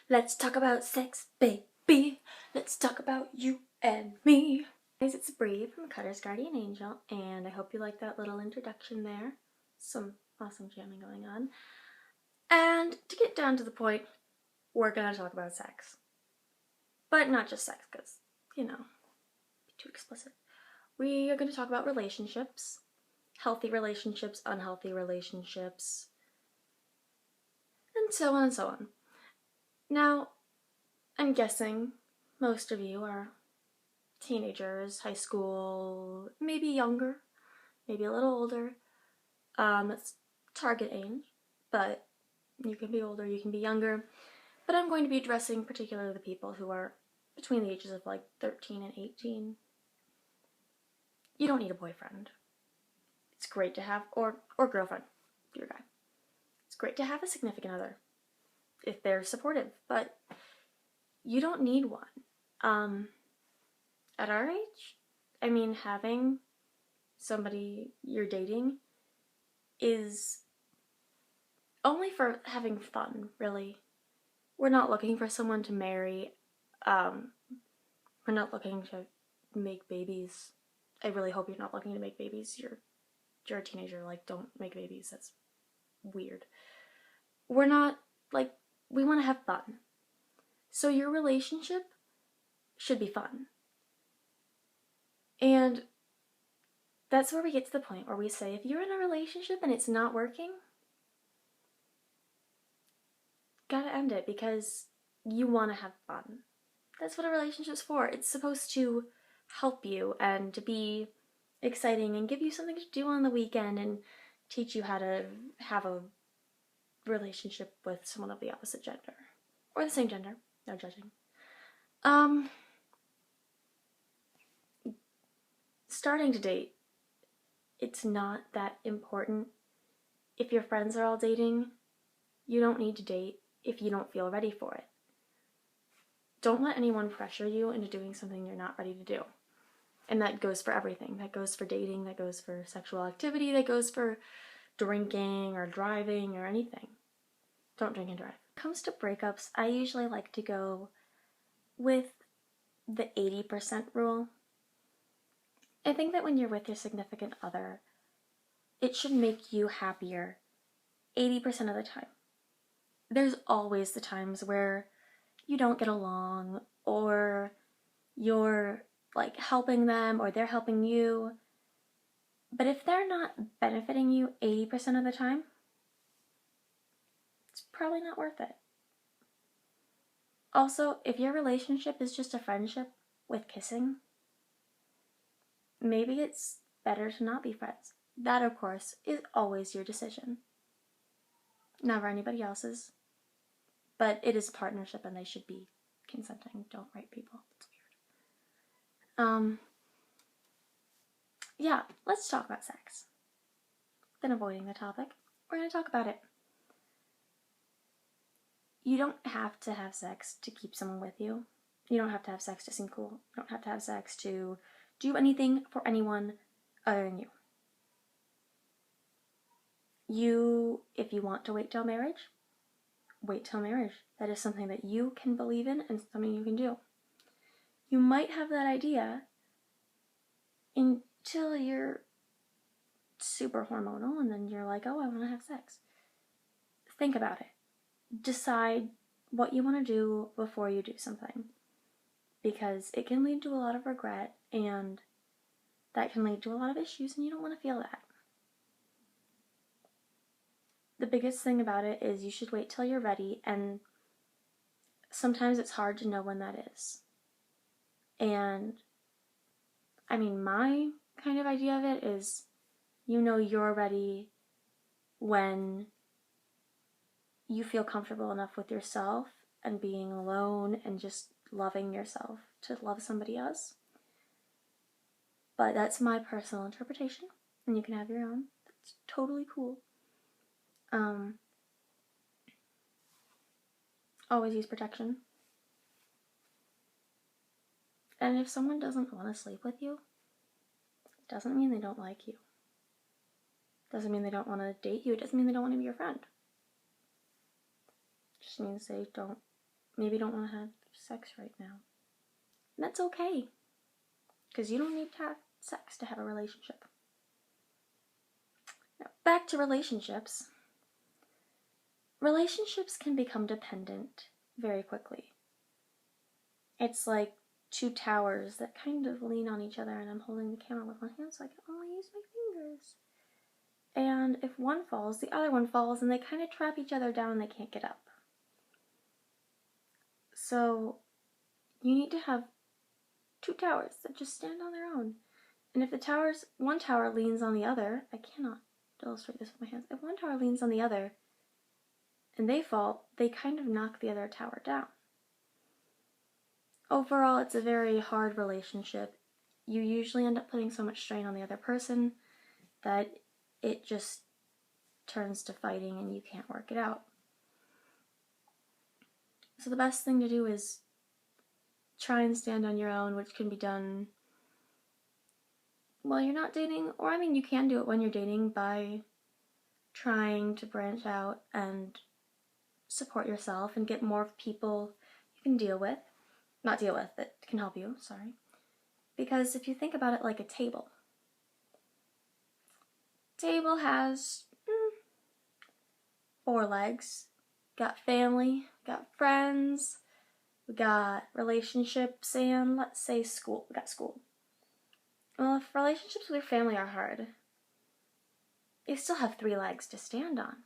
Let's talk about sex, baby. Let's talk about you and me. Guys, it's Bree from Cutter's Guardian Angel, and I hope you like that little introduction there. Some awesome jamming going on. And to get down to the point, we're gonna talk about sex. But not just sex, because, be too explicit. We are gonna talk about relationships. Healthy relationships, unhealthy relationships, and so on and so on. Now, I'm guessing most of you are teenagers, high school, maybe younger, maybe a little older. That's target age, but you can be older, you can be younger. But I'm going to be addressing particularly the people who are between the ages of like 13 and 18. You don't need a boyfriend. It's great to have, or girlfriend, if you're a guy. It's great to have a significant other if they're supportive, but you don't need one. At our age, having somebody you're dating is only for having fun, really. We're not looking for someone to marry. We're not looking to make babies. I really hope you're not looking to make babies. You're a teenager, don't make babies. That's weird. We're not, we want to have fun. So your relationship should be fun. And that's where we get to the point where we say, if you're in a relationship and it's not working, gotta end it because you want to have fun. That's what a relationship's for. It's supposed to help you and to be exciting and give you something to do on the weekend and teach you how to have a relationship with someone of the opposite gender. Or the same gender. No judging. Starting to date, it's not that important. If your friends are all dating, you don't need to date if you don't feel ready for it. Don't let anyone pressure you into doing something you're not ready to do. And that goes for everything. That goes for dating, that goes for sexual activity, that goes for drinking or driving or anything. Don't drink and drive. When it comes to breakups, I usually like to go with the 80% rule. I think that when you're with your significant other, it should make you happier 80% of the time. There's always the times where you don't get along, or you're helping them, or they're helping you. But if they're not benefiting you 80% of the time, it's probably not worth it. Also, if your relationship is just a friendship with kissing, maybe it's better to not be friends. That, of course, is always your decision. Never anybody else's. But it is a partnership and they should be consenting. Don't rape people. It's weird. Yeah, let's talk about sex. Been avoiding the topic. We're going to talk about it. You don't have to have sex to keep someone with you. You don't have to have sex to seem cool. You don't have to have sex to do anything for anyone other than you. If you want to wait till marriage, wait till marriage. That is something that you can believe in and something you can do. You might have that idea until you're super hormonal and then you're like, oh, I want to have sex. Think about it. Decide what you want to do before you do something, because it can lead to a lot of regret and that can lead to a lot of issues and you don't want to feel that. The biggest thing about it is you should wait till you're ready, and sometimes it's hard to know when that is. And my kind of idea of it is, you're ready when you feel comfortable enough with yourself and being alone and just loving yourself to love somebody else. But that's my personal interpretation, and you can have your own. That's totally cool. Always use protection. And if someone doesn't want to sleep with you, it doesn't mean they don't like you. It doesn't mean they don't want to date you. It doesn't mean they don't want to be your friend. It just means they don't maybe don't want to have sex right now. And that's okay, because you don't need to have sex to have a relationship. Now, back to relationships. Relationships can become dependent very quickly. It's like two towers that kind of lean on each other, and I'm holding the camera with one hand so I can only use my fingers. And if one falls, the other one falls, and they kind of trap each other down and they can't get up. So you need to have two towers that just stand on their own. And if one tower leans on the other, I cannot illustrate this with my hands. If one tower leans on the other and they fall, they kind of knock the other tower down. Overall, it's a very hard relationship. You usually end up putting so much strain on the other person that it just turns to fighting and you can't work it out. So the best thing to do is try and stand on your own, which can be done while you're not dating, or I mean you can do it when you're dating by trying to branch out and support yourself and get more people you can that can help you, sorry. Because if you think about it like a table has 4 legs. Got family, got friends, we got relationships, and let's say school. We got school. Well, if relationships with your family are hard, you still have 3 legs to stand on.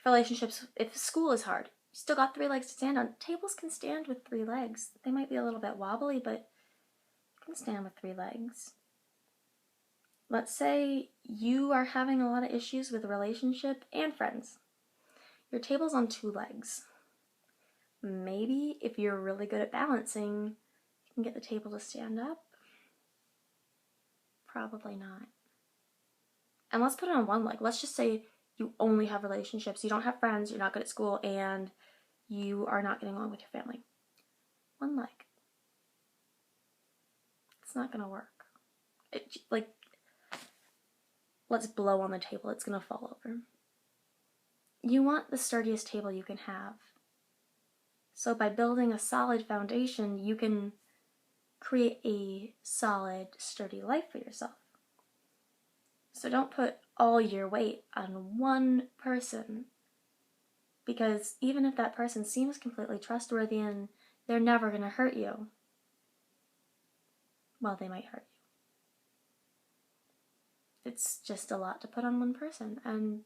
If school is hard, you still got 3 legs to stand on. Tables can stand with 3 legs. They might be a little bit wobbly, but you can stand with 3 legs. Let's say you are having a lot of issues with a relationship and friends. Your table's on 2 legs. Maybe if you're really good at balancing, you can get the table to stand up. Probably not. And let's put it on 1 leg. Let's just say you only have relationships, you don't have friends, you're not good at school, and you are not getting along with your family. 1 leg. It's not gonna work. Let's blow on the table, it's gonna fall over. You want the sturdiest table you can have. So by building a solid foundation, you can create a solid, sturdy life for yourself. So don't put all your weight on one person, because even if that person seems completely trustworthy and they're never going to hurt you, well, they might hurt you. It's just a lot to put on one person, and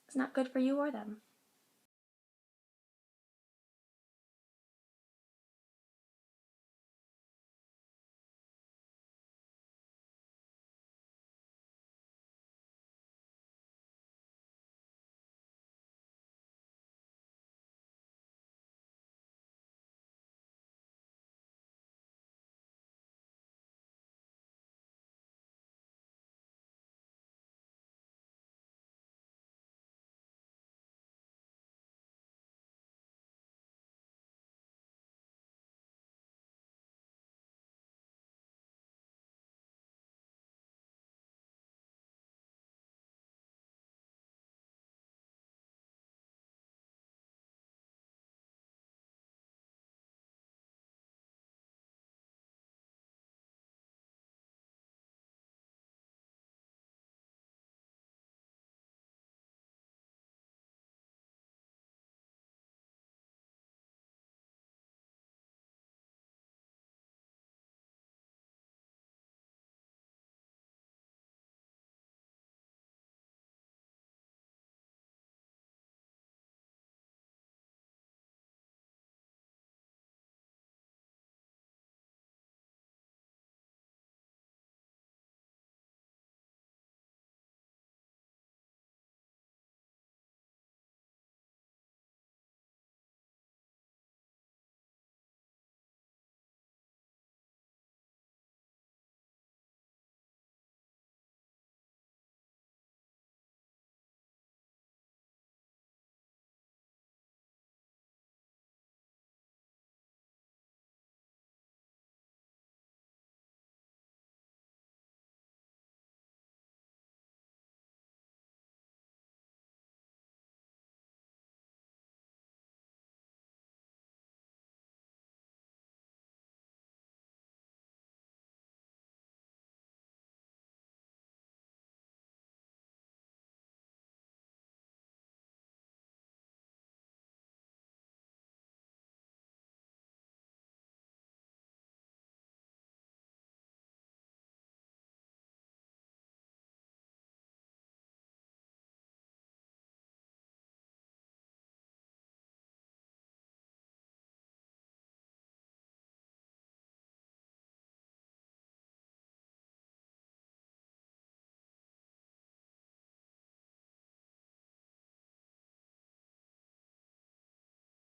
it's not good for you or them.